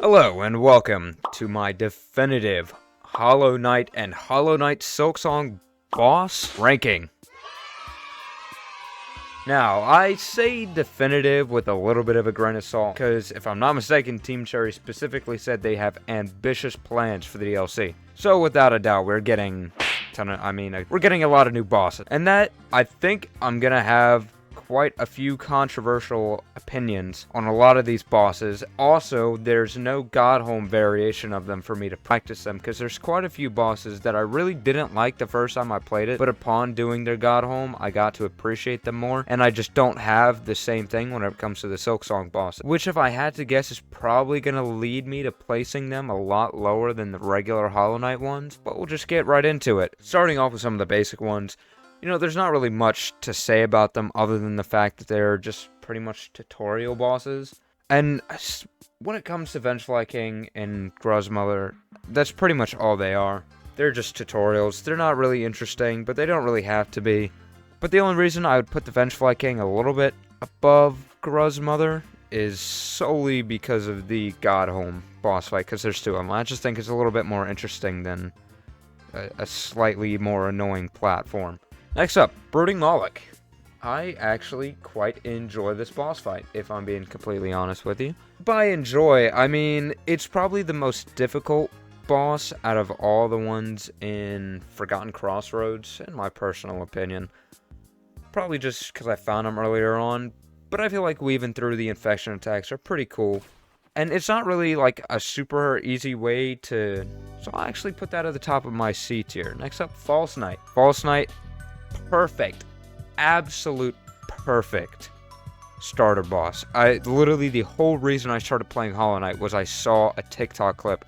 Hello and welcome to my definitive Hollow Knight and Hollow Knight Silksong boss ranking. Now, I say definitive with a little bit of a grain of salt, because if I'm not mistaken, Team Cherry specifically said they have ambitious plans for the DLC. So without a doubt, we're getting a lot of new bosses. And that, I think I'm gonna have quite a few controversial opinions on a lot of these bosses. Also, there's no Godhome variation of them for me to practice them, because there's quite a few bosses that I really didn't like the first time I played it, but upon doing their Godhome, I got to appreciate them more, and I just don't have the same thing when it comes to the Silksong bosses, which if I had to guess is probably going to lead me to placing them a lot lower than the regular Hollow Knight ones, but we'll just get right into it. Starting off with some of the basic ones. You know, there's not really much to say about them other than the fact that they're just pretty much tutorial bosses. And when it comes to Vengefly King and Gruzmother, that's pretty much all they are. They're just tutorials. They're not really interesting, but they don't really have to be. But the only reason I would put the Vengefly King a little bit above Gruzmother is solely because of the Godhome boss fight, because there's two of them. I just think it's a little bit more interesting than a slightly more annoying platform. Next up, Brooding Moloch. I actually quite enjoy this boss fight, if I'm being completely honest with you. By enjoy, I mean, it's probably the most difficult boss out of all the ones in Forgotten Crossroads, in my personal opinion. Probably just because I found them earlier on, but I feel like weaving through the infection attacks are pretty cool. And it's not really like a super easy way to... So I'll actually put that at the top of my C tier. Next up, False Knight. False Knight. Perfect, absolute perfect starter boss. Literally the whole reason I started playing Hollow Knight was I saw a TikTok clip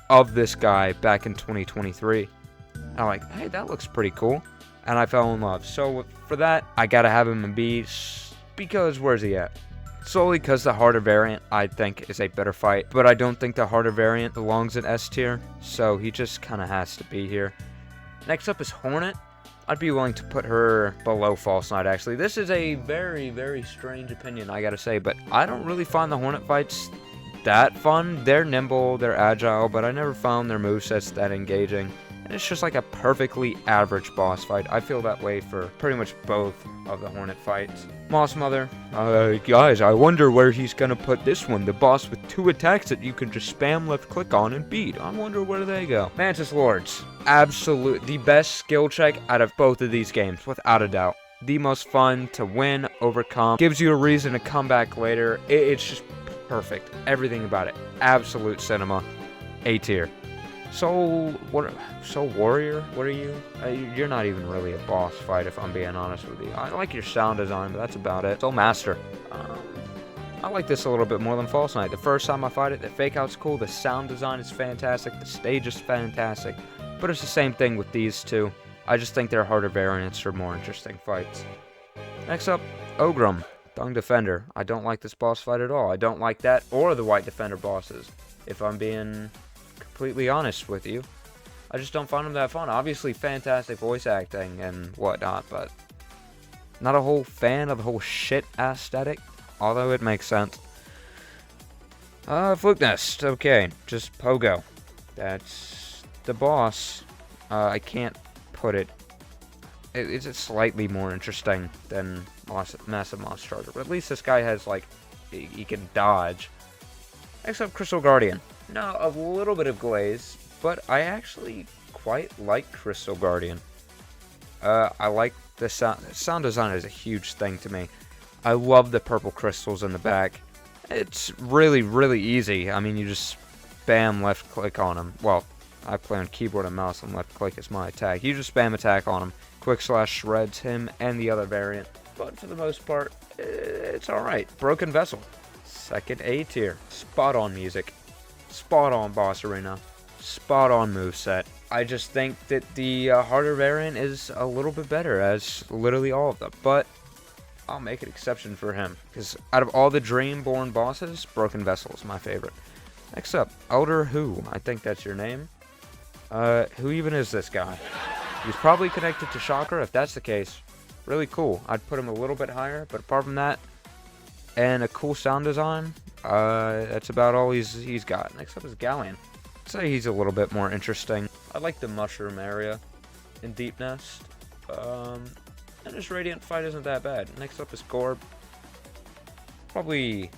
of this guy back in 2023. And I'm like, hey, that looks pretty cool. And I fell in love. So for that, I gotta have him in B, because where's he at? Solely because the harder variant, I think, is a better fight. But I don't think the harder variant belongs in S tier. So he just kind of has to be here. Next up is Hornet. I'd be willing to put her below False Knight, actually. This is a very, very strange opinion, I gotta say, but I don't really find the Hornet fights that fun. They're nimble, they're agile, but I never found their movesets that engaging. And it's just like a perfectly average boss fight. I feel that way for pretty much both of the Hornet fights. Moss Mother. Guys, I wonder where he's gonna put this one. The boss with 2 attacks that you can just spam left click on and beat. I wonder where they go. Mantis Lords. Absolute. The best skill check out of both of these games, without a doubt. The most fun to win, overcome. Gives you a reason to come back later. It's just perfect. Everything about it. Absolute cinema. A tier. Soul Warrior, what are you? You're not even really a boss fight, if I'm being honest with you. I like your sound design, but that's about it. Soul Master. I like this a little bit more than False Knight. The first time I fight it, the fake out's cool, the sound design is fantastic, the stage is fantastic. But it's the same thing with these two. I just think their harder variants are more interesting fights. Next up, Ogrum, Dung Defender. I don't like this boss fight at all. I don't like that or the White Defender bosses, if I'm being completely honest with you. I just don't find them that fun. Obviously fantastic voice acting and whatnot, but not a whole fan of the whole shit aesthetic, although it makes sense. Fluke Nest, okay, just Pogo. That's the boss. I can't put it. It's slightly more interesting than Massive Moss Charger, but at least this guy has, like, he can dodge. Next up, Crystal Guardian. Now, a little bit of glaze, but I actually quite like Crystal Guardian. I like the sound. Sound design is a huge thing to me. I love the purple crystals in the back. It's really, really easy. I mean, you just spam left click on them. Well, I play on keyboard and mouse, and left click is my attack. You just spam attack on him. Quick Slash shreds him and the other variant. But for the most part, it's alright. Broken Vessel. Second A tier. Spot on music. Spot on boss arena. Spot on moveset. I just think that the harder variant is a little bit better, as literally all of them. But I'll make an exception for him, because out of all the Dreamborn bosses, Broken Vessel is my favorite. Next up, Elder Who. I think that's your name. Who even is this guy? He's probably connected to Chakra. If that's the case, really cool. I'd put him a little bit higher, but apart from that, and a cool sound design, That's about all he's got. Next up is Galleon. I'd say he's a little bit more interesting. I like the mushroom area in Deep Nest. And his Radiant fight isn't that bad. Next up is Gorb. Probably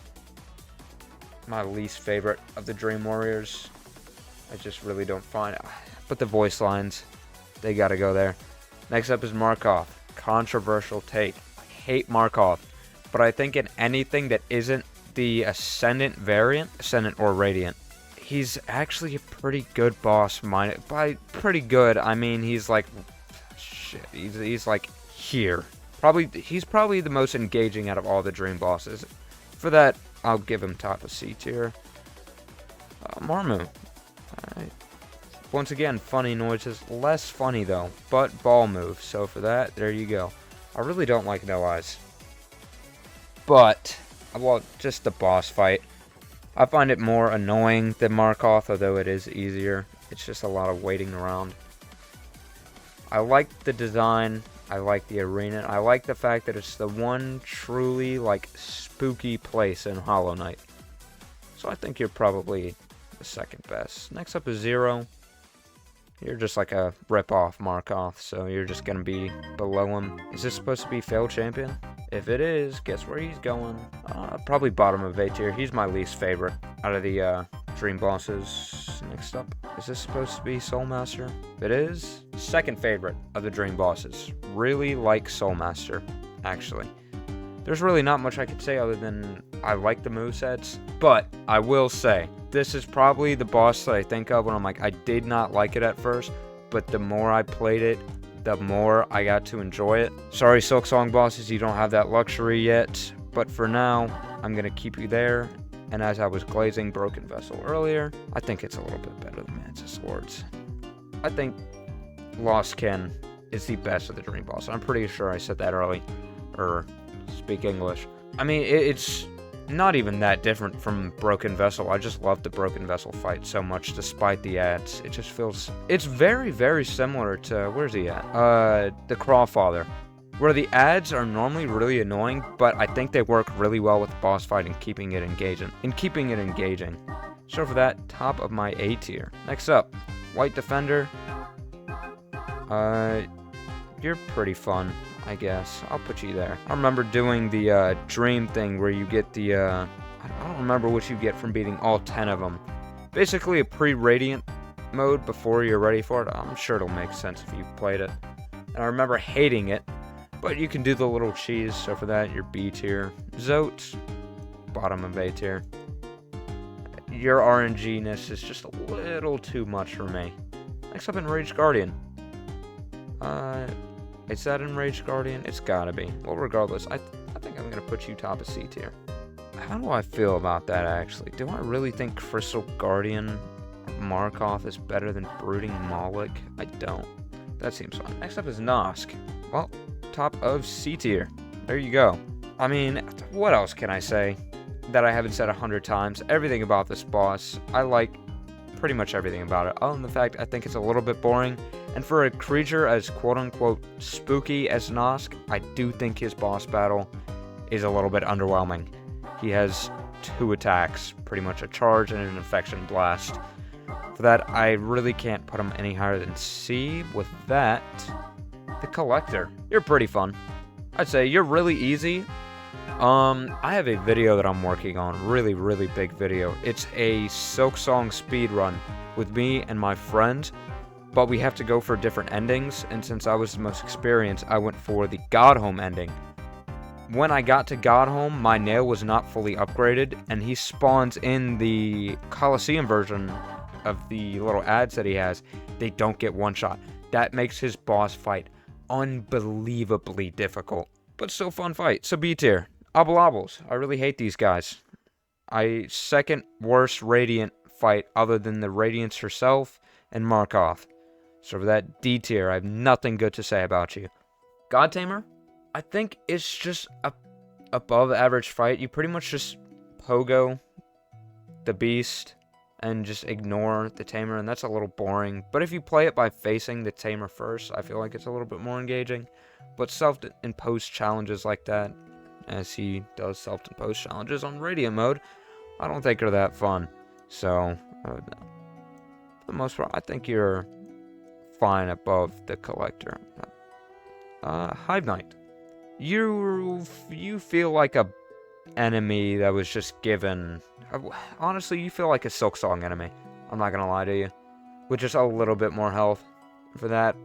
my least favorite of the Dream Warriors. I just really don't find it. But the voice lines, they gotta go there. Next up is Markov. Controversial take. I hate Markov, but I think in anything that isn't the Ascendant variant, Ascendant or Radiant, he's actually a pretty good boss. By pretty good, I mean he's like, shit, he's like here. He's probably the most engaging out of all the Dream bosses. For that, I'll give him top of C tier. Marmu. Once again, funny noises. Less funny though, but ball move. So for that, there you go. I really don't like No Eyes. But, well, just the boss fight. I find it more annoying than Markov, although it is easier. It's just a lot of waiting around. I like the design. I like the arena. I like the fact that it's the one truly, like, spooky place in Hollow Knight. So I think you're probably the second best. Next up is Zero. You're just like a rip-off Markov, so you're just going to be below him. Is this supposed to be Failed Champion? If it is, guess where he's going? Probably bottom of A tier. He's my least favorite out of the Dream bosses. Next up, is this supposed to be Soulmaster? If it is, second favorite of the Dream bosses. Really like Soulmaster, actually. There's really not much I could say other than I like the movesets, but I will say, this is probably the boss that I think of when I'm like, I did not like it at first, but the more I played it, the more I got to enjoy it. Sorry, Silksong bosses, you don't have that luxury yet, but for now, I'm going to keep you there. And as I was glazing Broken Vessel earlier, I think it's a little bit better than Mantis Swords. I think Lost Kin is the best of the Dream boss. I'm pretty sure I said that early, or speak English. I mean, it's not even that different from Broken Vessel. I just love the Broken Vessel fight so much, despite the ads. It just feels... It's very, very similar to... Where's he at? The Crawfather. Where the ads are normally really annoying, but I think they work really well with the boss fight and keeping it engaging. So for that, top of my A tier. Next up, White Defender. You're pretty fun, I guess. I'll put you there. I remember doing the dream thing where you get the, I don't remember what you get from beating all 10 of them. Basically a pre-radiant mode before you're ready for it. I'm sure it'll make sense if you've played it. And I remember hating it, but you can do the little cheese, so for that, you're B tier. Zote, bottom of A tier. Your RNG-ness is just a little too much for me. Next up, Enraged Guardian. Is that Enraged Guardian? It's gotta be. Well, regardless, I think I'm gonna put you top of C tier. How do I feel about that, actually? Do I really think Crystal Guardian Markov is better than Brooding Moloch? I don't. That seems fine. Next up is Nosk. Well, top of C tier. There you go. I mean, what else can I say that I haven't said 100 times? Everything about this boss, I like pretty much everything about it. Other than the fact I think it's a little bit boring. And for a creature as quote-unquote spooky as Nosk, I do think his boss battle is a little bit underwhelming. He has 2 attacks, pretty much a charge and an infection blast. For that, I really can't put him any higher than C. With that, the Collector. You're pretty fun. I'd say you're really easy. I have a video that I'm working on, really big video. It's a Silksong speedrun with me and my friend, but we have to go for different endings, and since I was the most experienced, I went for the Godhome ending. When I got to Godhome, my nail was not fully upgraded, and he spawns in the Coliseum version of the little ads that he has. They don't get one shot. That makes his boss fight unbelievably difficult, but still fun fight. So B tier. Obblobbles. I really hate these guys. Second worst Radiant fight other than the Radiance herself and Markov. So for that, D tier. I have nothing good to say about you. God Tamer? I think it's just a above average fight. You pretty much just pogo the beast and just ignore the Tamer, and that's a little boring. But if you play it by facing the Tamer first, I feel like it's a little bit more engaging. But self-imposed challenges like that, as he does self-imposed challenges on Radiant mode, I don't think are that fun. So, for the most part, I think you're fine above the collector. Hive Knight. You feel like a enemy that was just given... honestly, you feel like a Silksong enemy. I'm not gonna lie to you. With just a little bit more health. For that,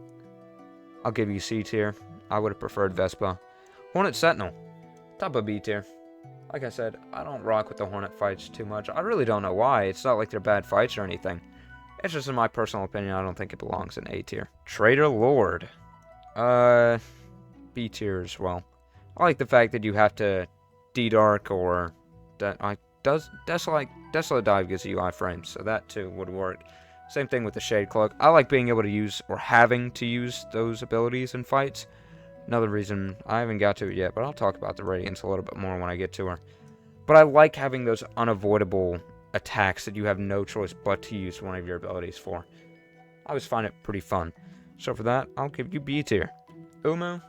I'll give you C tier. I would have preferred Vespa. Hornet Sentinel. Top of B tier. Like I said, I don't rock with the Hornet fights too much. I really don't know why. It's not like they're bad fights or anything. It's just in my personal opinion, I don't think it belongs in A tier. Traitor Lord. B tier as well. I like the fact that you have to D-Dark or... Desolate Dive gives you iframes, so that too would work. Same thing with the Shade Cloak. I like being able to use, or having to use, those abilities in fights. Another reason, I haven't got to it yet, but I'll talk about the Radiance a little bit more when I get to her. But I like having those unavoidable attacks that you have no choice but to use one of your abilities for. I always find it pretty fun. So for that, I'll give you B tier. Umu,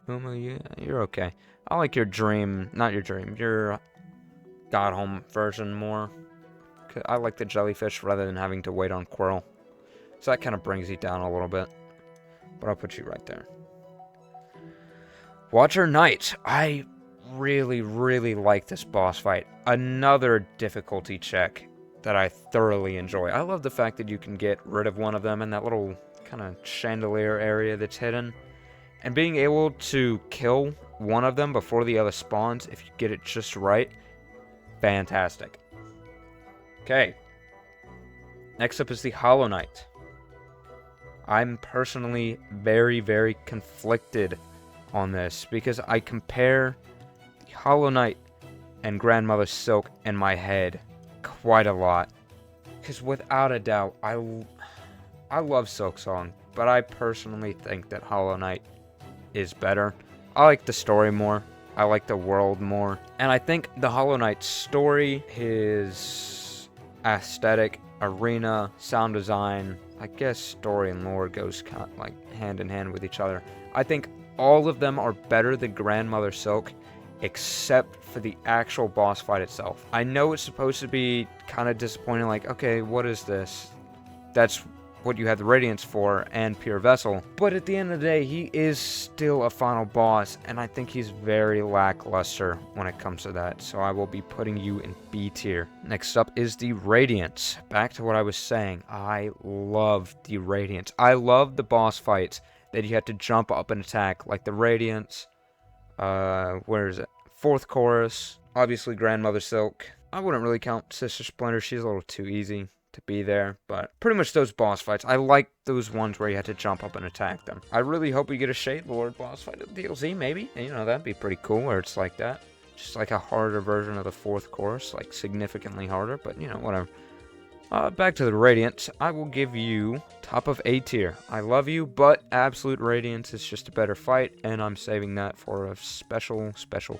yeah, you're okay. I like your your Godhome version more. I like the jellyfish rather than having to wait on Quirrell. So that kind of brings you down a little bit. But I'll put you right there. Watcher Knight. I really, really like this boss fight. Another difficulty check that I thoroughly enjoy. I love the fact that you can get rid of one of them in that little kind of chandelier area that's hidden. And being able to kill one of them before the other spawns, if you get it just right, fantastic. Okay. Next up is the Hollow Knight. I'm personally very, very conflicted on this because I compare the Hollow Knight and Grandmother Silk in my head quite a lot. Because without a doubt, I love Silksong, but I personally think that Hollow Knight is better. I like the story more. I like the world more. And I think the Hollow Knight story, his aesthetic, arena, sound design, I guess story and lore goes kind of like hand in hand with each other. I think all of them are better than Grandmother Silk, except for the actual boss fight itself. I know it's supposed to be kind of disappointing, like, okay, what is this? That's what you have the Radiance for, and Pure Vessel. But at the end of the day, he is still a final boss, and I think he's very lackluster when it comes to that. So I will be putting you in B tier. Next up is the Radiance. Back to what I was saying. I love the Radiance. I love the boss fights that you have to jump up and attack, like the Radiance. Where is it? Fourth Chorus. Obviously, Grandmother Silk. I wouldn't really count Sister Splinter. She's a little too easy to be there, but pretty much those boss fights. I like those ones where you had to jump up and attack them. I really hope we get a Shade Lord boss fight at the DLC, maybe. And, you know, that'd be pretty cool where it's like that. Just like a harder version of the fourth course, like significantly harder, but, you know, whatever. Back to the Radiance. I will give you top of A tier. I love you, but Absolute Radiance is just a better fight, and I'm saving that for a special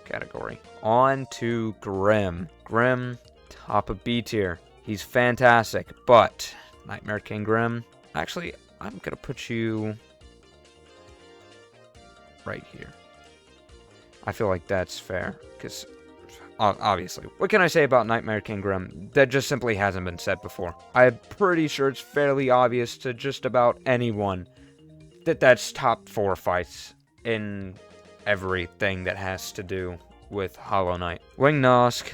category. On to Grim. Grim, top of B tier. He's fantastic, but Nightmare King Grim, actually, I'm going to put you right here. I feel like that's fair, because obviously, what can I say about Nightmare King Grim that just simply hasn't been said before? I'm pretty sure it's fairly obvious to just about anyone that that's top 4 fights in everything that has to do with Hollow Knight. Wing Nosk,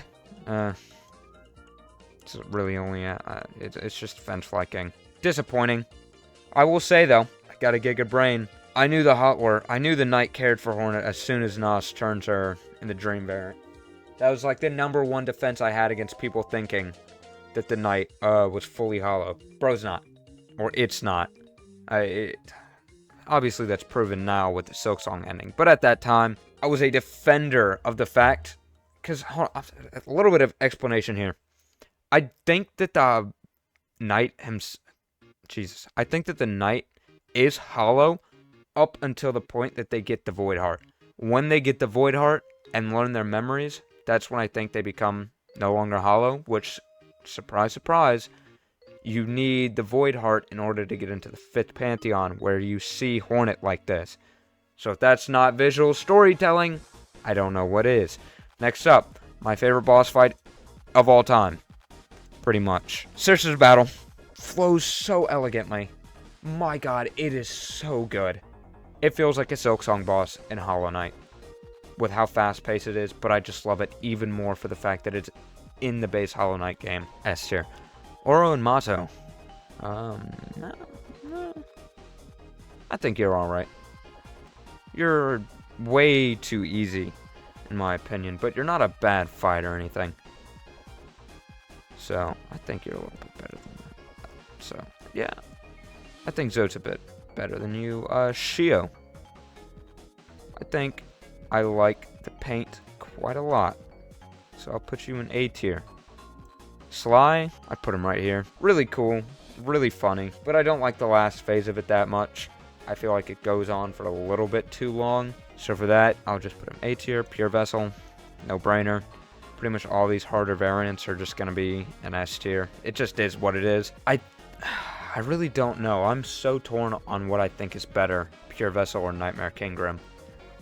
it's really only it's just Fence Flanking. Disappointing. I will say though, I got a Giga Brain. I knew the Knight cared for Hornet as soon as Nos turns her in the Dream variant. That was like the #1 defense I had against people thinking that the Knight was fully hollow. Bro's not, or it's not. Obviously that's proven now with the Silksong ending, but at that time I was a defender of the fact. Because a little bit of explanation here. I think that the Knight I think that the Knight is hollow up until the point that they get the Void Heart. When they get the Void Heart and learn their memories, that's when I think they become no longer hollow, which, surprise, surprise, you need the Void Heart in order to get into the 5th Pantheon, where you see Hornet like this. So if that's not visual storytelling, I don't know what is. Next up, My favorite boss fight of all time. Pretty much. Sisters Battle flows so elegantly. My god, it is so good. It feels like a Silksong boss in Hollow Knight. With how fast-paced it is, but I just love it even more for the fact that it's in the base Hollow Knight game. S tier. Oro and Mato. No. I think you're alright. You're way too easy, in my opinion, but you're not a bad fight or anything. So, I think you're a little bit better than that. So, yeah. I think Zote's a bit better than you. Shio. I think I like the paint quite a lot. So I'll put you in A tier. Sly, I put him right here. Really cool, really funny, but I don't like the last phase of it that much. I feel like it goes on for a little bit too long. So for that, I'll just put him A tier. Pure Vessel, no brainer. Pretty much all these harder variants are just going to be an S tier. It just is what it is. I really don't know. I'm so torn on what I think is better, Pure Vessel or Nightmare King Grim.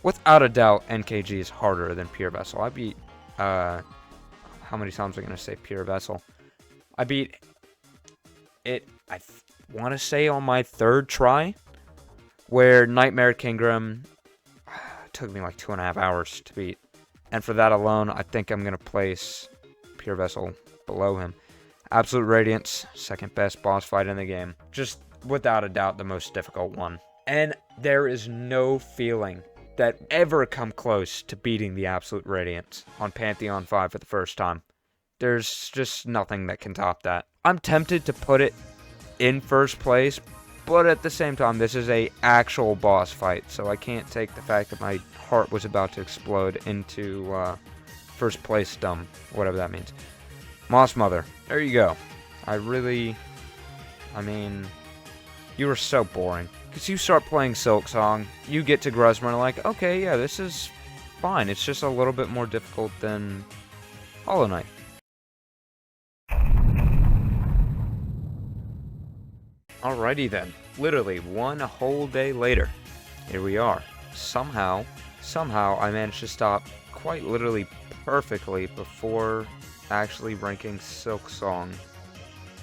Without a doubt, NKG is harder than Pure Vessel. I beat, how many times am I going to say Pure Vessel? I beat it, I want to say on my 3rd try, where Nightmare King Grim took me like 2.5 hours to beat. And for that alone, I think I'm going to place Pure Vessel below him. Absolute Radiance, 2nd best boss fight in the game. Just without a doubt the most difficult one. And there is no feeling that ever come close to beating the Absolute Radiance on Pantheon 5 for the first time. There's just nothing that can top that. I'm tempted to put it in 1st place, but at the same time, this is a actual boss fight, so I can't take the fact that my heart was about to explode into 1st place dumb, whatever that means. Moss Mother, there you go. I mean, you were so boring. Because you start playing Silksong, you get to Gruzmer and like, okay, yeah, this is fine. It's just a little bit more difficult than Hollow Knight. Alrighty then. Literally, one whole day later. Here we are. Somehow I managed to stop quite literally perfectly before actually ranking Silksong.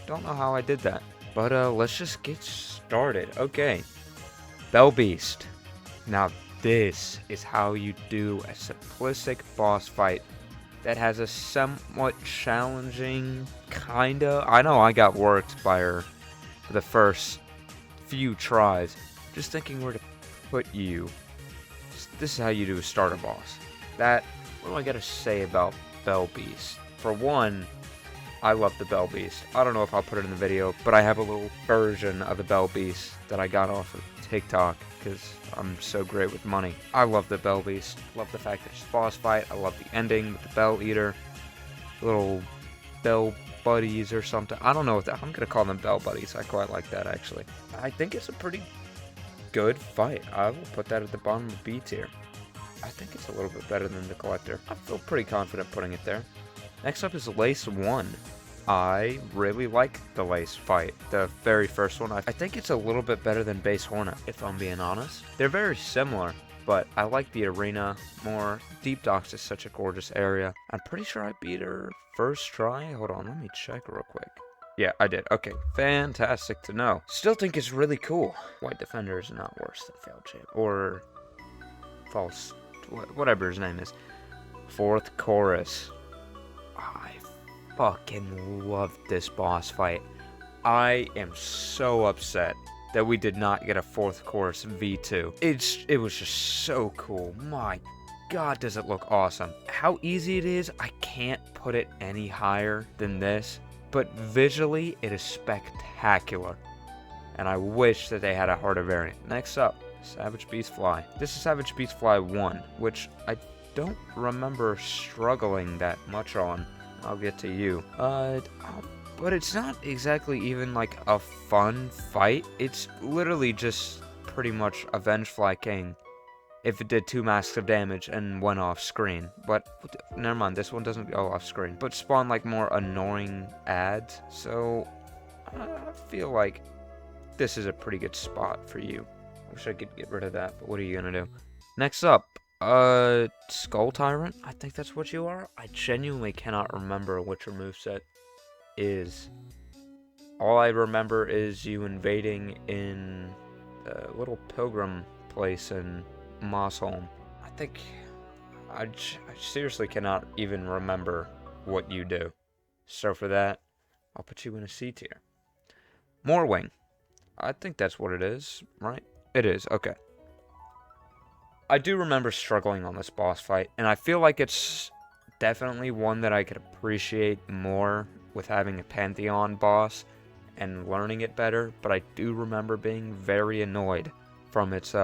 Don't know how I did that. But let's just get started. Okay. Bell Beast. Now this is how you do a simplistic boss fight that has a somewhat challenging kinda. I know I got worked by her for the first few tries. Just thinking where to put you. This is how you do a starter boss. What do I gotta say about Bell Beast? For one, I love the Bell Beast. I don't know if I'll put it in the video, but I have a little version of the Bell Beast that I got off of TikTok because I'm so great with money. I love the Bell Beast. Love the fact that it's a boss fight. I love the ending with the Bell Eater. Little Bell Buddies or something. I don't know what that. I'm going to call them Bell Buddies. I quite like that, actually. I think it's a pretty good fight. I will put that at the bottom of B tier. I think it's a little bit better than the Collector. I feel pretty confident putting it there. Next up is Lace 1. I really like the Lace fight, the very first one. I think it's a little bit better than Base Hornet, if I'm being honest. They're very similar, but I like the arena more. Deep Docks is such a gorgeous area. I'm pretty sure I beat her 1st try. Hold on, let me check real quick. Yeah, I did. Okay, fantastic to know. Still think it's really cool. White Defender is not worse than Failed Champ. Or False, whatever his name is. 4th Chorus. I fucking loved this boss fight. I am so upset that we did not get a 4th Chorus V2. It was just so cool. My god, does it look awesome. How easy it is, I can't put it any higher than this, but visually it is spectacular. And I wish that they had a harder variant. Next up, Savage Beast Fly. This is Savage Beast Fly 1, which I don't remember struggling that much on. I'll get to you. But it's not exactly even like a fun fight. It's literally just pretty much Avenge Fly King if it did 2 masks of damage and went off screen. But never mind, this one doesn't go off screen, but spawn like more annoying ads. So I feel like this is a pretty good spot for you. Wish I could get rid of that, but what are you gonna do? Next up, Skull Tyrant? I think that's what you are? I genuinely cannot remember what your moveset is. All I remember is you invading in a little pilgrim place in Mossholm. I think I seriously cannot even remember what you do. So for that, I'll put you in a C tier. Morwing. I think that's what it is, right? It is, okay. I do remember struggling on this boss fight, and I feel like it's definitely one that I could appreciate more with having a Pantheon boss and learning it better, but I do remember being very annoyed from its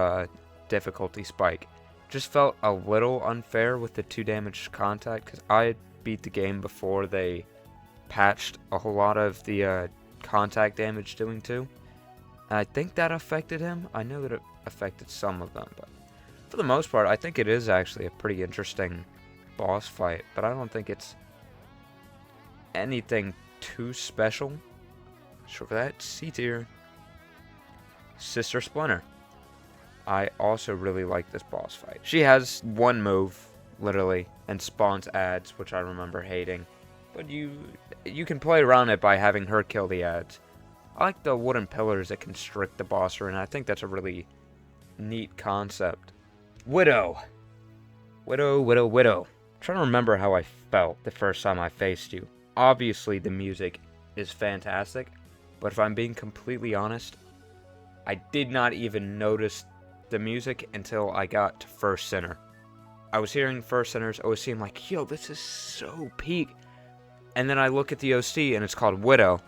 difficulty spike. Just felt a little unfair with the 2 damage contact, because I beat the game before they patched a whole lot of the contact damage doing 2. And I think that affected him. I know that it affected some of them, but for the most part, I think it is actually a pretty interesting boss fight, but I don't think it's anything too special. So for that, C tier. Sister Splinter. I also really like this boss fight. She has one move, literally, and spawns ads, which I remember hating. But you can play around it by having her kill the ads. I like the wooden pillars that constrict the boss, and I think that's a really neat concept. Widow. Widow. I'm trying to remember how I felt the first time I faced you. Obviously, the music is fantastic. But if I'm being completely honest, I did not even notice the music until I got to First Sinner. I was hearing First Sinner's OC, I'm like, yo, this is so peak. And then I look at the OC and it's called Widow.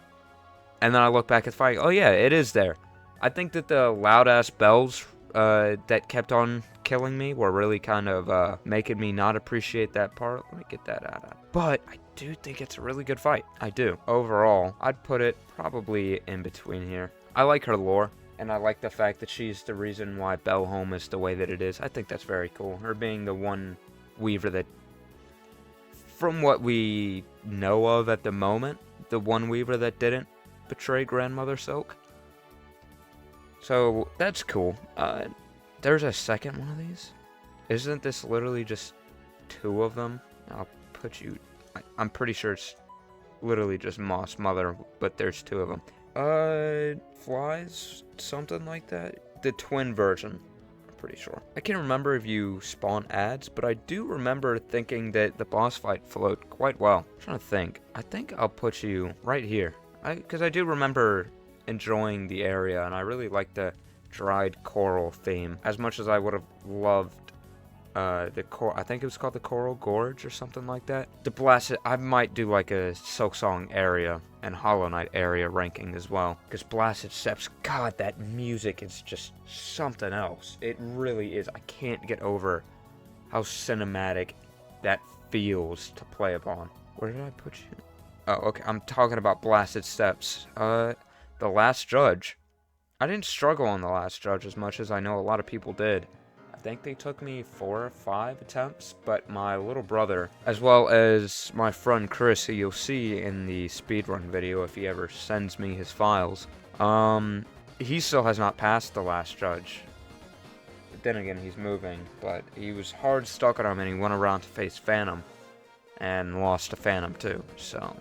And then I look back at the fight, oh yeah, it is there. I think that the loud ass bells that kept on killing me were really kind of making me not appreciate that part. Let me get that out. But I do think it's a really good fight. I do. Overall, I'd put it probably in between here. I like her lore, and I like the fact that she's the reason why Godhome is the way that it is. I think that's very cool. Her being the one weaver that, from what we know of at the moment, the one weaver that didn't betray Grandmother Silk. So that's cool. There's a second one of these? Isn't this literally just 2 of them? I'll put you... I'm pretty sure it's literally just Moss Mother, but there's 2 of them. Flies? Something like that? The twin version, I'm pretty sure. I can't remember if you spawn ads, but I do remember thinking that the boss fight flowed quite well. I'm trying to think. I think I'll put you right here. Because I do remember enjoying the area, and I really like the dried coral theme as much as I would have loved I think it was called the Coral Gorge or something like that. The Blasted, I might do like a Silksong area and Hollow Knight area ranking as well, because Blasted Steps, god, that music is just something else. It really is. I can't get over how cinematic that feels to play upon. Where did I put you? Oh, okay, I'm talking about Blasted Steps. The Last Judge. I didn't struggle on The Last Judge as much as I know a lot of people did. I think they took me 4 or 5 attempts, but my little brother, as well as my friend Chris, who you'll see in the speedrun video if he ever sends me his files, he still has not passed The Last Judge. But then again, he's moving, but he was hard stuck on him and he went around to face Phantom, and lost to Phantom too, so...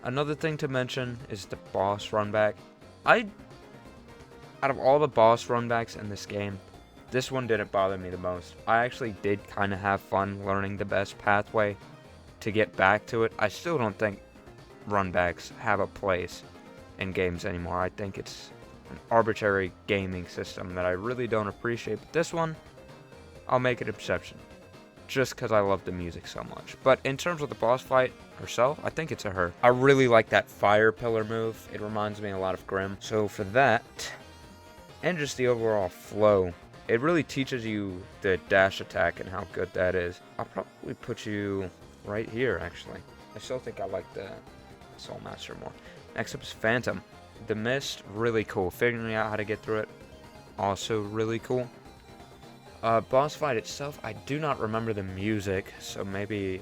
Another thing to mention is the boss runback. Out of all the boss runbacks in this game, this one didn't bother me the most. I actually did kind of have fun learning the best pathway to get back to it. I still don't think runbacks have a place in games anymore. I think it's an arbitrary gaming system that I really don't appreciate. But this one, I'll make an exception, just because I love the music so much. But in terms of the boss fight herself, I think it's a her. I really like that fire pillar move. It reminds me a lot of Grimm. So for that, and just the overall flow, it really teaches you the dash attack and how good that is. I'll probably put you right here, actually. I still think I like the Soul Master more. Next up is Phantom. The Mist, really cool. Figuring out how to get through it, also really cool. Boss fight itself, I do not remember the music, so maybe...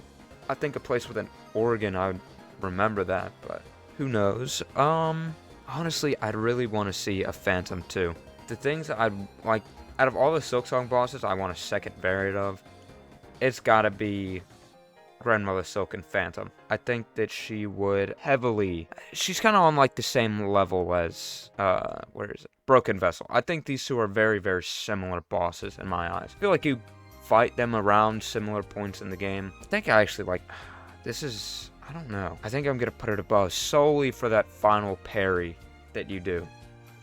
I think a place with an organ, I would remember that, but who knows. Honestly, I'd really want to see a Phantom 2. The things that I'd like Out of all the Silksong bosses I want a second variant of, it's gotta be Grandmother Silken Phantom. I think that she would heavily... She's kind of on, like, the same level as, where is it? Broken Vessel. I think these two are very, very similar bosses in my eyes. I feel like you fight them around similar points in the game. I think I actually, like... This is... I don't know. I think I'm gonna put it above solely for that final parry that you do.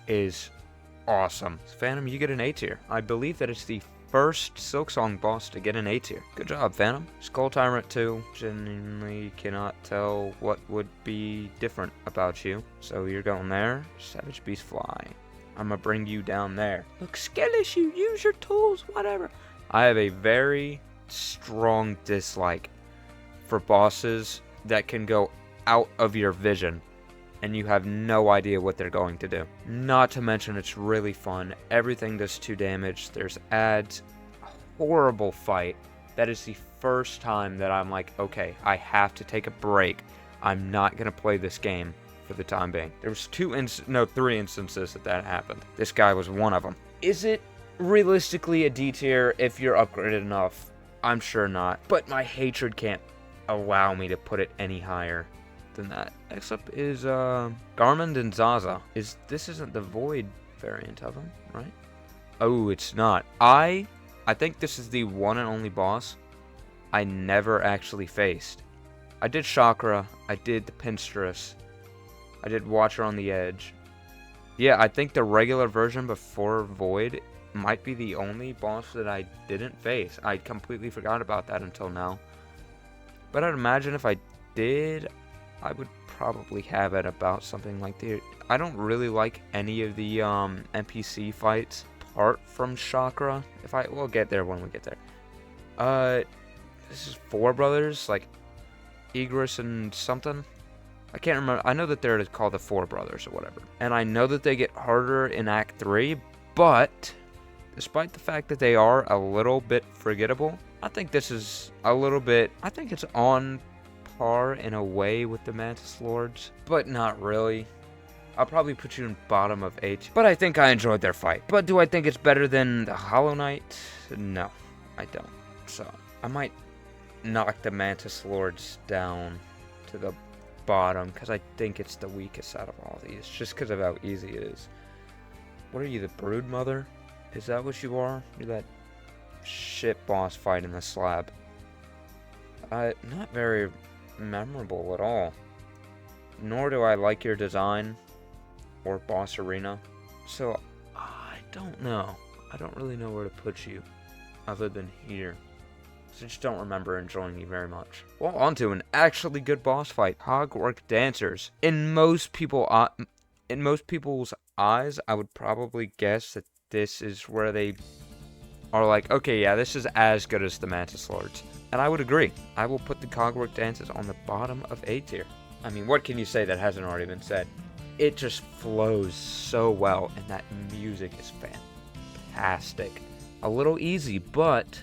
Is awesome. Phantom, you get an A tier. I believe that it's the first Silksong boss to get an A tier. Good job, Phantom. Skull Tyrant 2. Genuinely cannot tell what would be different about you. So you're going there. Savage Beast Fly. I'm gonna bring you down there. Look, skittish, you use your tools, whatever. I have a very strong dislike for bosses that can go out of your vision and you have no idea what they're going to do. Not to mention it's really fun. Everything does 2 damage. There's ads. A horrible fight. That is the first time that I'm like, okay, I have to take a break. I'm not going to play this game for the time being. There was 3 instances that happened. This guy was one of them. Is it realistically a D tier if you're upgraded enough? I'm sure not. But my hatred can't allow me to put it any higher than that. Next up is Garmund and Zaza. This isn't the Void variant of him, right? Oh, it's not. I think this is the one and only boss I never actually faced. I did Chakra, I did the Pinstress, I did Watcher on the Edge. Yeah, I think the regular version before Void might be the only boss that I didn't face. I completely forgot about that until now. But I'd imagine if I did, I would probably have it about something like the... I don't really like any of the NPC fights apart from Chakra. We'll get there when we get there. This is 4 brothers, like Igris and something. I can't remember. I know that they're called the 4 brothers or whatever. And I know that they get harder in Act 3, but despite the fact that they are a little bit forgettable, I think this is a little bit... I think it's on par in a way with the Mantis Lords, but not really. I'll probably put you in bottom of 8, but I think I enjoyed their fight. But do I think it's better than the Hollow Knight? No, I don't. So I might knock the Mantis Lords down to the bottom because I think it's the weakest out of all these, just because of how easy it is. What are you, the Brood Mother? Is that what you are? You're that shit boss fight in the slab. Not very memorable at all. Nor do I like your design or boss arena. So I don't know. I don't really know where to put you other than here. So I just don't remember enjoying you very much. Well, on to an actually good boss fight. Cogwork Dancers. In most people's eyes, I would probably guess that this is where they are like, okay, yeah, this is as good as the Mantis Lords. And I would agree. I will put the Cogwork Dancers on the bottom of A tier. I mean, what can you say that hasn't already been said? It just flows so well, and that music is fantastic. A little easy, but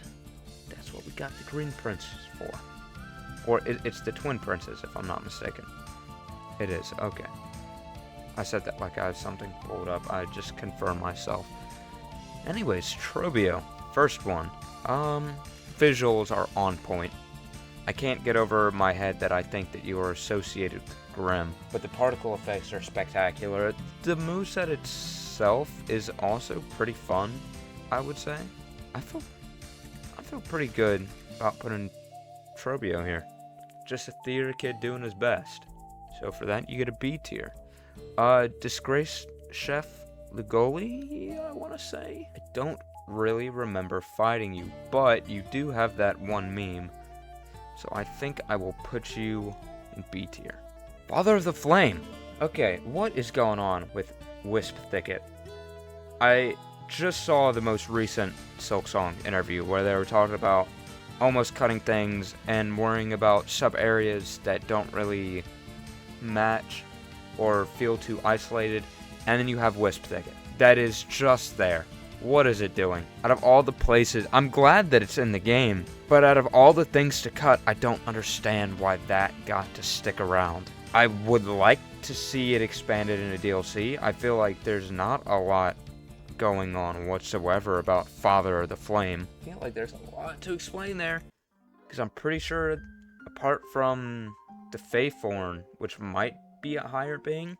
that's what we got the Green Princess for. Or it's the Twin Princess, if I'm not mistaken. It is, okay. I said that like I had something pulled up. I just confirmed myself. Anyways, Trobio. First one. Visuals are on point. I can't get over my head that I think that you are associated with Grimm, but the particle effects are spectacular. The moveset itself is also pretty fun, I would say. I feel pretty good about putting Trobio here. Just a theater kid doing his best. So for that, you get a B tier. Disgraced Chef Lugoli, I want to say. I don't really remember fighting you, but you do have that one meme. So I think I will put you in B tier. Father of the Flame. Okay, what is going on with Wisp Thicket? I just saw the most recent Silksong interview where they were talking about almost cutting things and worrying about sub-areas that don't really match or feel too isolated. And then you have Wisp Thicket. That is just there. What is it doing? Out of all the places, I'm glad that it's in the game, but out of all the things to cut, I don't understand why that got to stick around. I would like to see it expanded in a DLC. I feel like there's not a lot going on whatsoever about Father of the Flame. I feel like there's a lot to explain there. Because I'm pretty sure, apart from the Faithorn, which might be a higher being,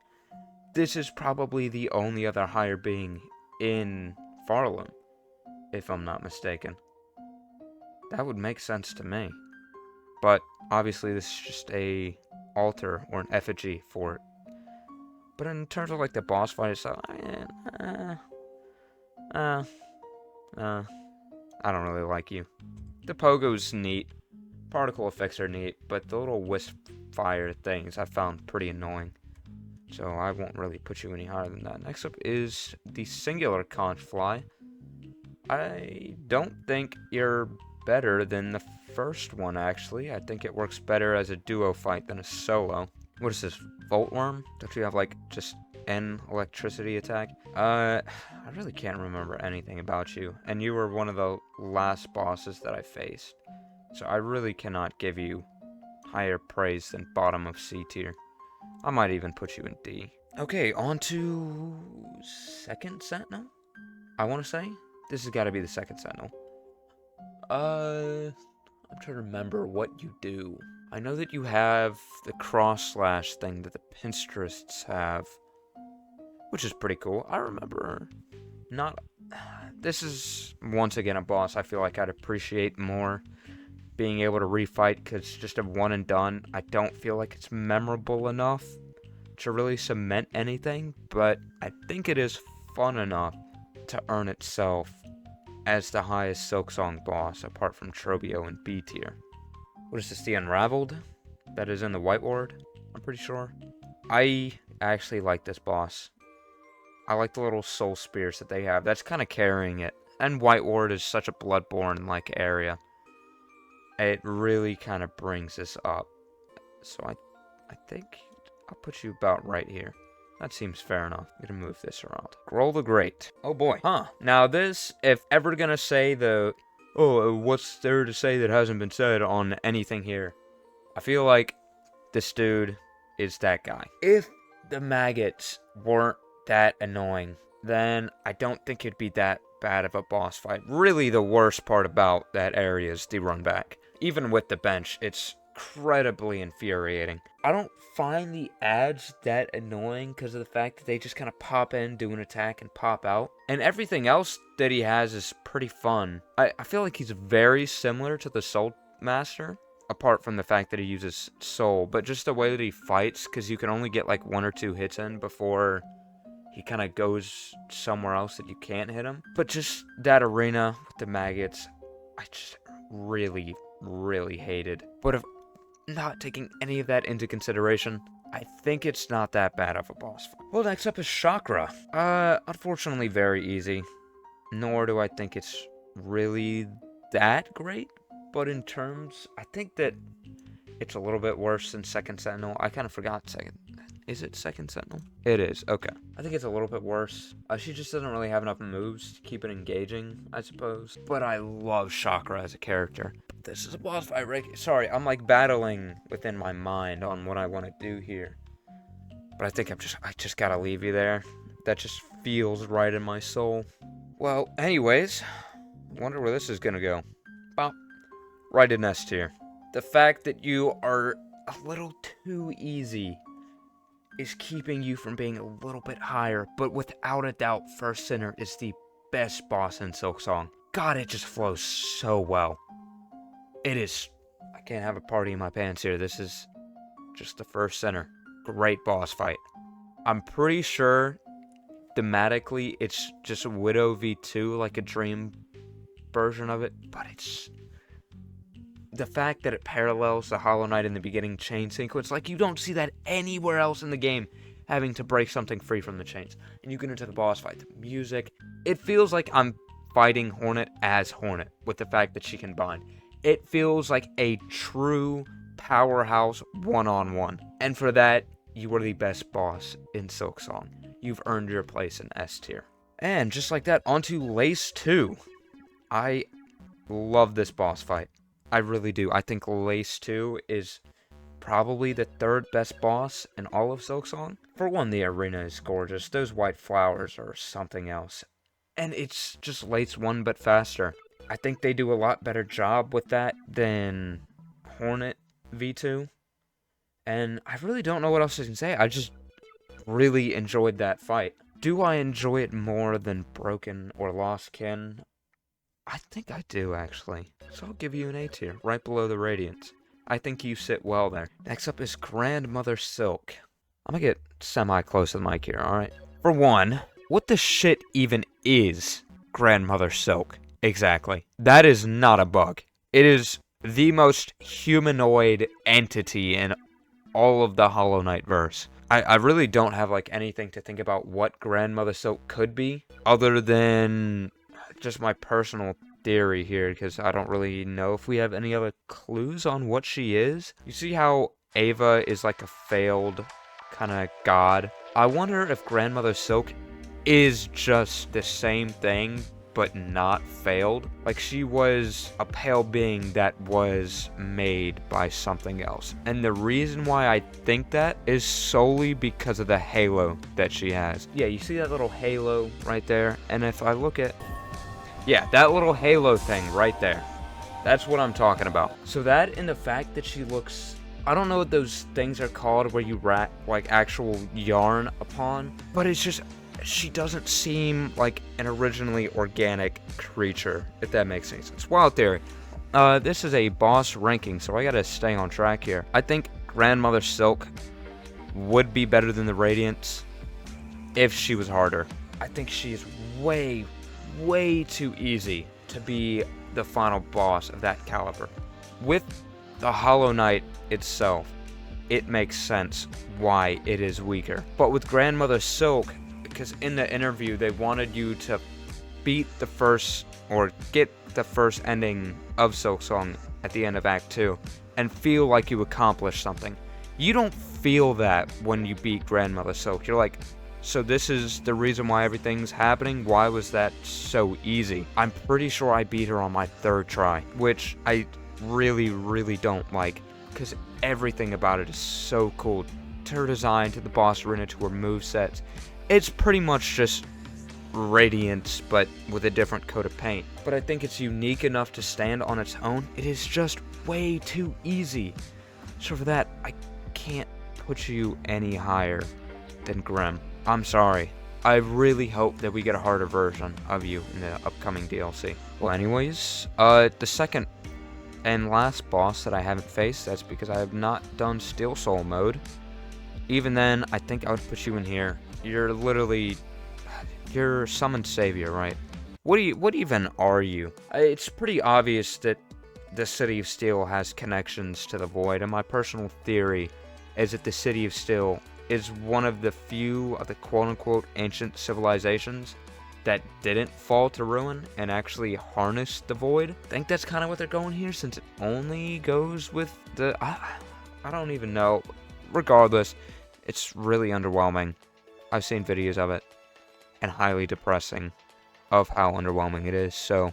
this is probably the only other higher being in Farland, if I'm not mistaken. That would make sense to me. But obviously this is just a altar or an effigy for it. But in terms of like the boss fight itself, I don't really like you. The pogo's neat. Particle effects are neat, but the little wisp fire things I found pretty annoying. So I won't really put you any higher than that. Next up is the singular conch fly. I don't think you're better than the first one, actually. I think it works better as a duo fight than a solo. What is this, Volt Worm? Don't you have, like, just N electricity attack? I really can't remember anything about you. And you were one of the last bosses that I faced. So I really cannot give you higher praise than bottom of C tier. I might even put you in D. Okay, on to second Sentinel? I want to say? This has got to be the second Sentinel. I'm trying to remember what you do. I know that you have the cross slash thing that the Pinstrists have, which is pretty cool. I remember not... This is, once again, a boss I feel like I'd appreciate more being able to refight, because just a one and done, I don't feel like it's memorable enough to really cement anything, but I think it is fun enough to earn itself as the highest Silksong boss, apart from Trobio and B tier. What is this, the Unraveled? That is in the White Ward, I'm pretty sure. I actually like this boss. I like the little soul spears that they have. That's kind of carrying it. And White Ward is such a Bloodborne-like area. It really kind of brings this up. So I think I'll put you about right here. That seems fair enough. I'm gonna move this around. Grohl the Great. Oh boy. Huh. Now this, if ever gonna say the... Oh, what's there to say that hasn't been said on anything here? I feel like this dude is that guy. If the maggots weren't that annoying, then I don't think it'd be that bad of a boss fight. Really, the worst part about that area is the run back. Even with the bench, it's incredibly infuriating. I don't find the ads that annoying because of the fact that they just kind of pop in, do an attack, and pop out. And everything else that he has is pretty fun. I feel like he's very similar to the Soul Master, apart from the fact that he uses Soul, but just the way that he fights, because you can only get like 1 or 2 hits in before he kind of goes somewhere else that you can't hit him. But just that arena with the maggots, I just really hated. But if not taking any of that into consideration, I think it's not that bad of a boss fight. Well, next up is Chakra. Unfortunately very easy. Nor do I think it's really that great. But in terms, I think that it's a little bit worse than Second Sentinel. I kind of forgot second. Is it Second Sentinel? It is, okay. I think it's a little bit worse. She just doesn't really have enough moves to keep it engaging, I suppose. But I love Chakra as a character. This is a boss fight, right? Sorry, I'm like battling within my mind on what I want to do here. But I think I just gotta leave you there. That just feels right in my soul. Well, anyways, wonder where this is gonna go. Well, right in S tier. The fact that you are a little too easy is keeping you from being a little bit higher, but without a doubt, First Sinner is the best boss in Silksong. God, it just flows so well. It is... I can't have a party in my pants here. This is just the First Sinner. Great boss fight. I'm pretty sure, thematically, it's just Widow v2, like a dream version of it, but it's... The fact that it parallels the Hollow Knight in the beginning chain sequence, like you don't see that anywhere else in the game, having to break something free from the chains. And you get into the boss fight, the music, it feels like I'm fighting Hornet as Hornet, with the fact that she can bind. It feels like a true powerhouse one-on-one. And for that, you are the best boss in Silksong. You've earned your place in S tier. And just like that, onto Lace 2. I love this boss fight. I really do. I think Lace 2 is probably the 3rd best boss in all of Silksong. For one, the arena is gorgeous. Those white flowers are something else. and it's just Late's one bit faster. I think they do a lot better job with that than Hornet V2, and I really don't know what else I can say. I just really enjoyed that fight. Do I enjoy it more than Broken or Lost Kin? I think I do, actually. So I'll give you an A tier, right below the Radiance. I think you sit well there. Next up is Grandmother Silk. I'm gonna get semi-close to the mic here, alright? For one, what the shit even is Grandmother Silk? Exactly. That is not a bug. It is the most humanoid entity in all of the Hollow Knight verse. I really don't have, like, anything to think about what Grandmother Silk could be, other than just my personal theory here, because I don't really know if we have any other clues on what she is. You see how Ava is like a failed kind of god? I wonder if Grandmother Silk is just the same thing, but not failed. Like, she was a pale being that was made by something else. And the reason why I think that is solely because of the halo that she has. Yeah, you see that little halo right there? And if I look at... yeah, that little halo thing right there. That's what I'm talking about. So that and the fact that she looks... I don't know what those things are called where you wrap, like, actual yarn upon. But it's just... she doesn't seem like an originally organic creature, if that makes any sense. Wild theory. This is a boss ranking, so I gotta stay on track here. I think Grandmother Silk would be better than the Radiance if she was harder. I think she's way too easy to be the final boss of that caliber. With the Hollow Knight itself, it makes sense why it is weaker. But with Grandmother Silk, because in the interview they wanted you to beat the first, or get the first ending of Silksong at the end of Act 2 and feel like you accomplished something. You don't feel that when you beat Grandmother Silk. You're like, so this is the reason why everything's happening? Why was that so easy? I'm pretty sure I beat her on my 3rd try, which I really don't like, because everything about it is so cool. To her design, to the boss arena, to her movesets. It's pretty much just Radiance, but with a different coat of paint. But I think it's unique enough to stand on its own. It is just way too easy. So for that, I can't put you any higher than Grim. I'm sorry. I really hope that we get a harder version of you in the upcoming DLC. Well, anyways, the second and last boss that I haven't faced, that's because I have not done Steel Soul mode. Even then, I think I would put you in here. You're literally... you're Summoned Savior, right? What even are you? It's pretty obvious that the City of Steel has connections to the Void, and my personal theory is that the City of Steel is one of the few of the quote-unquote ancient civilizations that didn't fall to ruin and actually harnessed the Void. I think that's kind of what they're going here, since it only goes with the... I don't even know. Regardless, it's really underwhelming. I've seen videos of it, and highly depressing of how underwhelming it is, so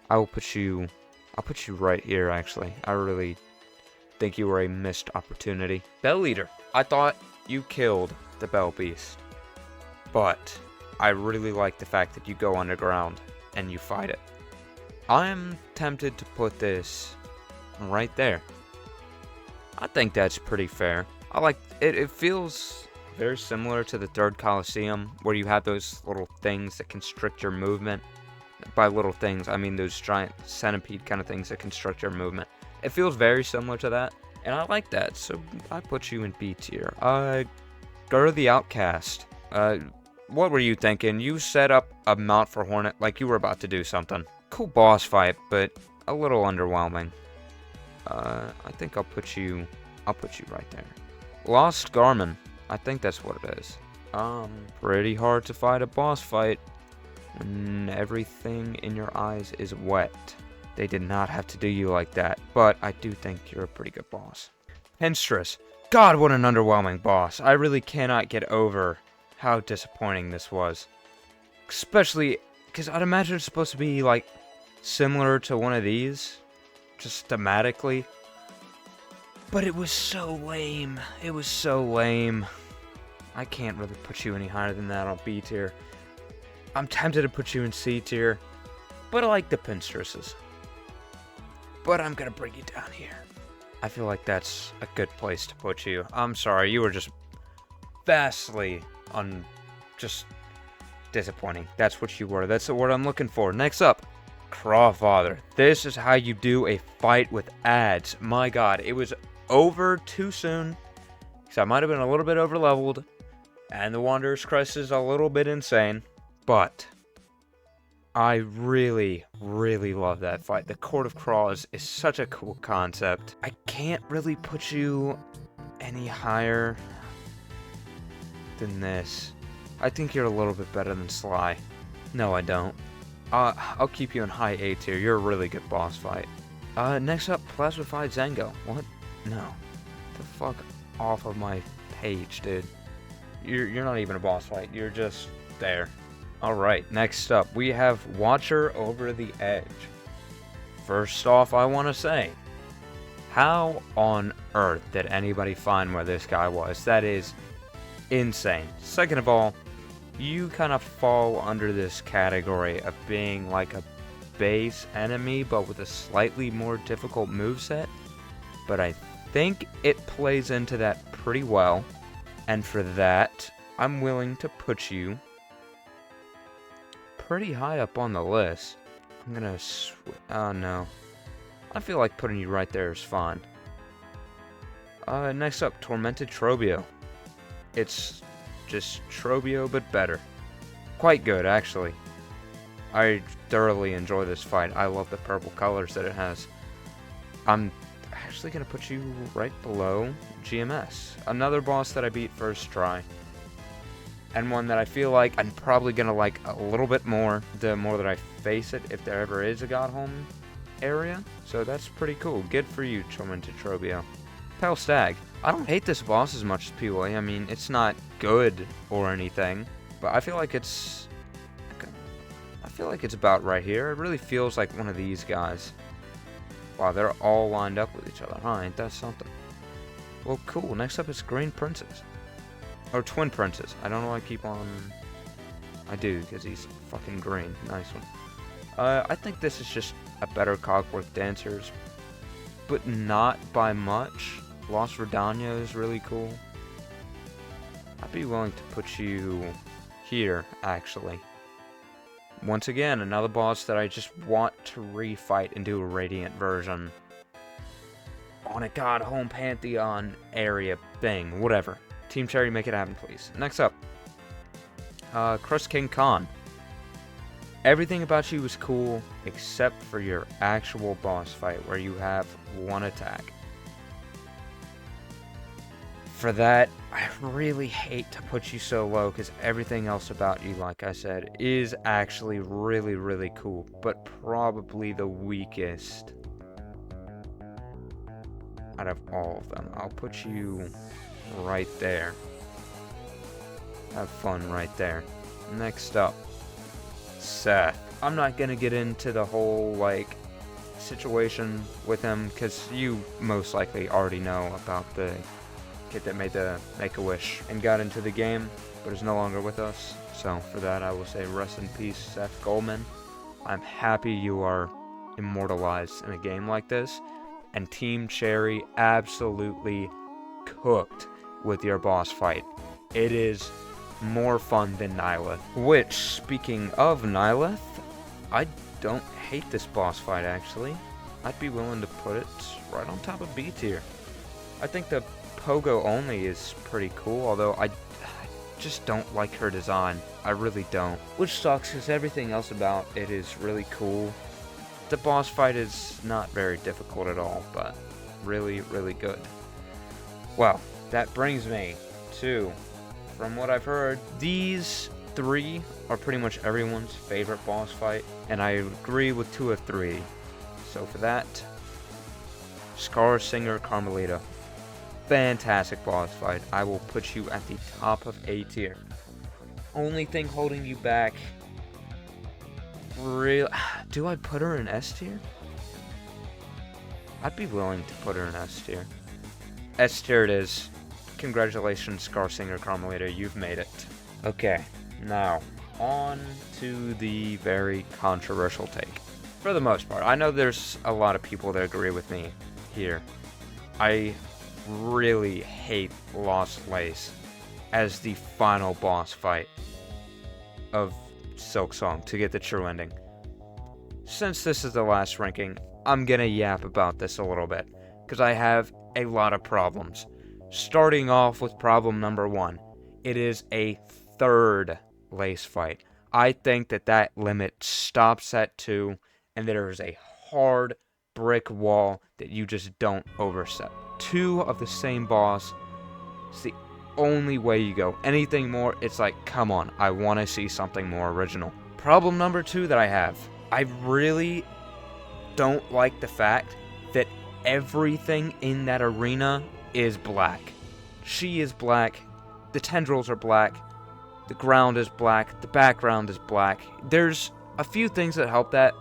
I'll put you right here, actually. I really think you were a missed opportunity. Bell Eater. I thought you killed the Bell Beast, but I really like the fact that you go underground and you fight it. I'm tempted to put this right there. I think that's pretty fair. I like it. It feels very similar to the third Colosseum, where you have those little things that constrict your movement. By little things, I mean those giant centipede kind of things that constrict your movement. It feels very similar to that, and I like that, so I put you in B tier. Gur the Outcast. What were you thinking? You set up a mount for Hornet like you were about to do something. Cool boss fight, but a little underwhelming. I think I'll put you right there. Lost Garmin. I think that's what it is. Pretty hard to fight a boss fight when everything in your eyes is wet. They did not have to do you like that, but I do think you're a pretty good boss. Henstress. God, what an underwhelming boss. I really cannot get over how disappointing this was. Especially because I'd imagine it's supposed to be, like, similar to one of these, just thematically. But it was so lame. It was so lame. I can't really put you any higher than that on B tier. I'm tempted to put you in C tier, but I like the pinstresses. But I'm gonna bring you down here. I feel like that's a good place to put you. I'm sorry, you were just vastly just disappointing. That's what you were. That's the word I'm looking for. Next up, Crawfather. This is how you do a fight with ads. My god, it was over too soon. Because I might have been a little bit over leveled. And the Wanderer's Crest is a little bit insane. But I really, really love that fight. The Court of Craws is such a cool concept. I can't really put you any higher than this. I think you're a little bit better than Sly. No, I don't. I'll keep you in high A tier. You're a really good boss fight. Next up, Plasmified Zango. What? No. The fuck off of my page, dude. You're not even a boss fight. You're just there. Alright, next up, we have Watcher Over the Edge. First off, I want to say, how on earth did anybody find where this guy was? That is insane. Second of all, you kind of fall under this category of being like a base enemy, but with a slightly more difficult moveset. But I think it plays into that pretty well. And for that, I'm willing to put you pretty high up on the list. I'm gonna oh no. I feel like putting you right there is fine. Next up, Tormented Trobio. It's just Trobio, but better. Quite good, actually. I thoroughly enjoy this fight. I love the purple colors that it has. I'm actually gonna put you right below GMS. Another boss that I beat first try. And one that I feel like I'm probably going to like a little bit more the more that I face it, if there ever is a Godhome area. So that's pretty cool. Good for you, Tormented Trobio. Pale Stag. I don't hate this boss as much as people. I mean, it's not good or anything, but I feel like it's about right here. It really feels like one of these guys. Wow, they're all lined up with each other. Huh, ain't that something? Well, cool. Next up is Green Princess. Or Twin Princess. I don't know why I keep on... I do, because he's fucking green. Nice one. I think this is just a better Cogworth Dancers, but not by much. Lost Redania is really cool. I'd be willing to put you here, actually. Once again, another boss that I just want to refight and do a Radiant version. On a Godhome Pantheon area thing, whatever. Team Cherry, make it happen, please. Next up, Crust King Khan. Everything about you is cool, except for your actual boss fight, where you have one attack. For that, I really hate to put you so low, because everything else about you, like I said, is actually really, really cool, but probably the weakest out of all of them. I'll put you right there. Have fun right there. Next up, Seth. I'm not gonna get into the whole like situation with him, because you most likely already know about the kid that made the Make-A-Wish and got into the game but is no longer with us. So for that, I will say rest in peace, Seth Goldman. I'm happy you are immortalized in a game like this, and Team Cherry absolutely cooked with your boss fight. It is more fun than Nihilith. Which, speaking of Nihilith, I don't hate this boss fight, actually. I'd be willing to put it right on top of B tier. I think the Pogo only is pretty cool, although I just don't like her design. I really don't. Which sucks, because everything else about it is really cool. The boss fight is not very difficult at all, but really, really good. Well, that brings me to, from what I've heard, these three are pretty much everyone's favorite boss fight, and I agree with 2 of 3. So for that, Scar Singer Carmelita. Fantastic boss fight. I will put you at the top of A tier. Only thing holding you back, do I put her in S tier? I'd be willing to put her in S tier. S tier it is. Congratulations, Scar Singer Carmelita, you've made it. Okay, now, on to the very controversial take. For the most part, I know there's a lot of people that agree with me here. I really hate Lost Lace as the final boss fight of Silksong to get the true ending. Since this is the last ranking, I'm gonna yap about this a little bit, because I have a lot of problems. Starting off with problem number 1, it is a third Lace fight. I think that limit stops at 2, and there is a hard brick wall that you just don't overstep. 2 of the same boss is the only way you go. Anything more, it's like, come on, I want to see something more original. Problem number 2 that I have, I really don't like the fact that everything in that arena is black. She is black, the tendrils are black, the ground is black, the background is black. There's a few things that help that,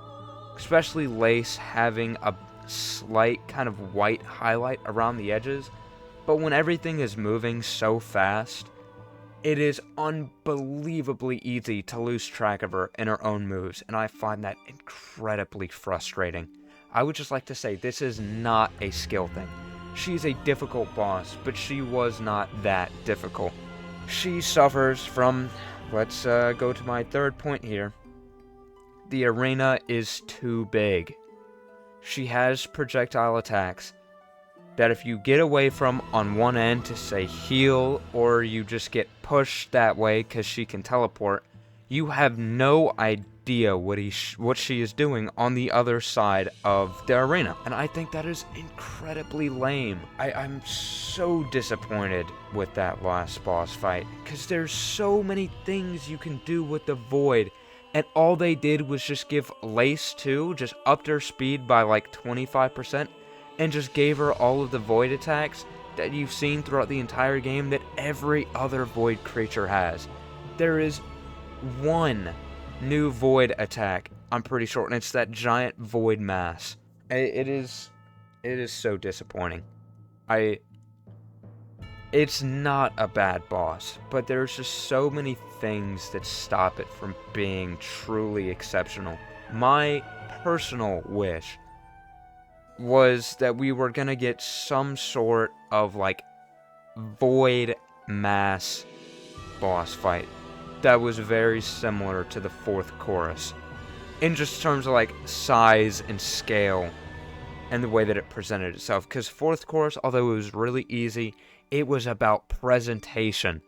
especially Lace having a slight kind of white highlight around the edges. But when everything is moving so fast, it is unbelievably easy to lose track of her in her own moves, and I find that incredibly frustrating. I would just like to say this is not a skill thing. She's a difficult boss, but she was not that difficult. She suffers from, let's go to my third point here. The arena is too big. She has projectile attacks that if you get away from on one end to say heal, or you just get pushed that way because she can teleport, you have no idea what she is doing on the other side of the arena. And I think that is incredibly lame. I'm so disappointed with that last boss fight, because there's so many things you can do with the Void, and all they did was just give Lace 2, just upped her speed by like 25%, and just gave her all of the Void attacks that you've seen throughout the entire game that every other Void creature has. There is one new Void attack, I'm pretty sure, and it's that giant Void mass. It is so disappointing. It's not a bad boss, but there's just so many things that stop it from being truly exceptional. My personal wish was that we were gonna get some sort of like Void mass boss fight that was very similar to the fourth chorus, in just terms of like size and scale and the way that it presented itself. Because fourth chorus, although it was really easy, it was about presentation,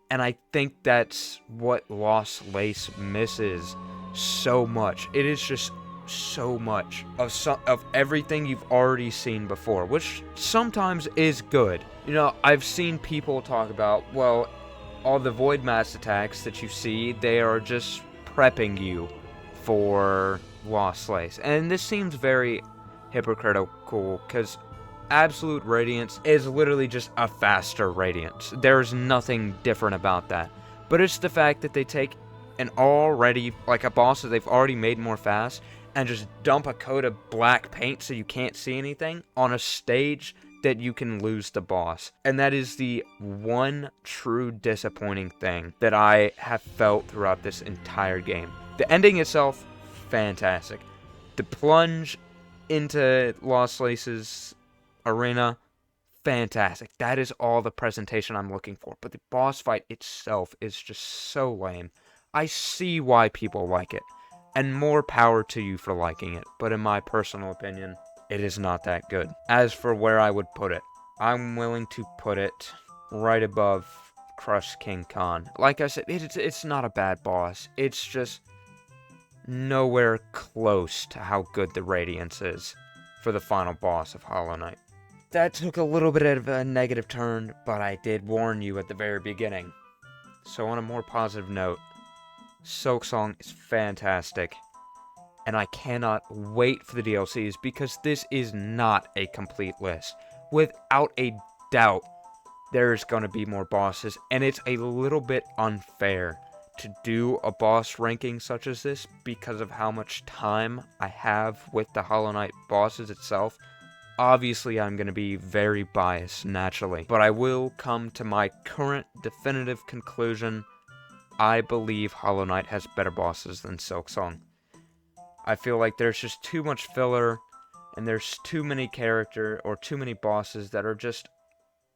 and I think that's what Lost Lace misses so much. It is just so much of everything you've already seen before, which sometimes is good. You know, I've seen people talk about, well, all the Void Mass attacks that you see, they are just prepping you for Lost Lace. And this seems very hypocritical, because Absolute Radiance is literally just a faster Radiance. There's nothing different about that. But it's the fact that they take an already, like a boss that they've already made more fast, and just dump a coat of black paint so you can't see anything on a stage that you can lose the boss. And that is the one true disappointing thing that I have felt throughout this entire game. The ending itself, fantastic. The plunge into Lost Lace's arena, fantastic. That is all the presentation I'm looking for. But the boss fight itself is just so lame. I see why people like it, and more power to you for liking it, but in my personal opinion, it is not that good. As for where I would put it, I'm willing to put it right above Crush King Khan. Like I said, it's not a bad boss. It's just nowhere close to how good the Radiance is for the final boss of Hollow Knight. That took a little bit of a negative turn, but I did warn you at the very beginning. So on a more positive note, Silksong is fantastic, and I cannot wait for the DLCs, because this is not a complete list. Without a doubt, there's going to be more bosses, and it's a little bit unfair to do a boss ranking such as this because of how much time I have with the Hollow Knight bosses itself. Obviously, I'm going to be very biased, naturally, but I will come to my current definitive conclusion I believe Hollow Knight has better bosses than Silksong. I feel like there's just too much filler, and there's too many too many bosses that are just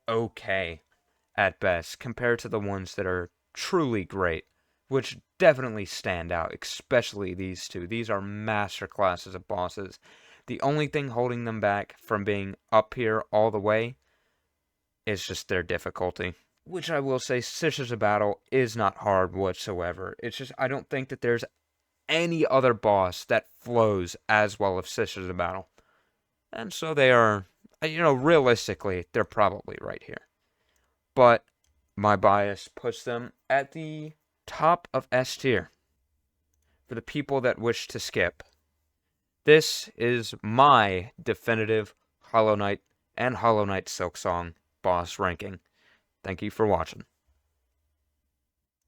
okay at best, compared to the ones that are truly great, which definitely stand out, especially these two. These are master classes of bosses. The only thing holding them back from being up here all the way is just their difficulty. Which I will say, Sisters of Battle is not hard whatsoever. It's just, I don't think that there's any other boss that flows as well as Sisters of Battle. And so they are, realistically, they're probably right here. But my bias puts them at the top of S tier for the people that wish to skip. This is my definitive Hollow Knight and Hollow Knight Silksong boss ranking. Thank you for watching.